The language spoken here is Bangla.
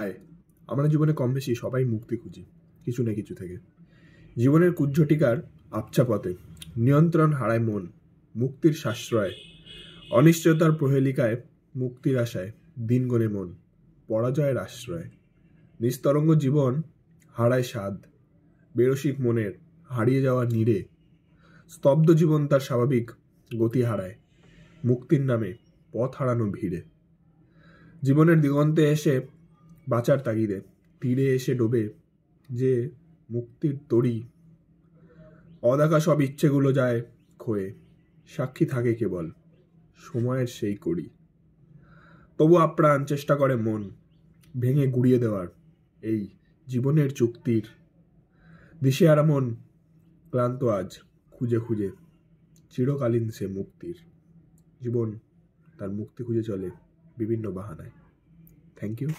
হায়, আমরা জীবনে কম বেশি সবাই মুক্তি খুঁজি কিছু না কিছু থেকে। জীবনের কুজ্ঝটিকার আবছা পথে নিয়ন্ত্রণ হারায় মন, মুক্তির সাশ্রয় অনিশ্চয়তার প্রহেলিকায়, মুক্তির আশায় দিন গণে মন, পরাজয়ের আশ্রয়। নিস্তরঙ্গ জীবন হারায় স্বাদ, বেরসিক মনের হারিয়ে যাওয়া নীড়ে। স্তব্ধ জীবন তার স্বাভাবিক গতি হারায়, মুক্তির নামে পথ হারানো ভিড়ে। জীবনের দিগন্তে এসে বাঁচার তাগিদে তীরে এসে ডোবে যে মুক্তির তরী। অদেখা সব ইচ্ছেগুলো যায় ক্ষয়ে, সাক্ষী থাকে কেবল সময়ের সেই কড়ি। তবু আপ্রাণ চেষ্টা করে মন ভেঙে গুড়িয়ে দেওয়ার এই জীবনের চুক্তির। দিশেহারা মন ক্লান্ত আজ খুঁজে খুঁজে চিরকালীন সে মুক্তির। জীবন তার মুক্তি খুঁজে চলে বিভিন্ন বাহানায়। Thank you.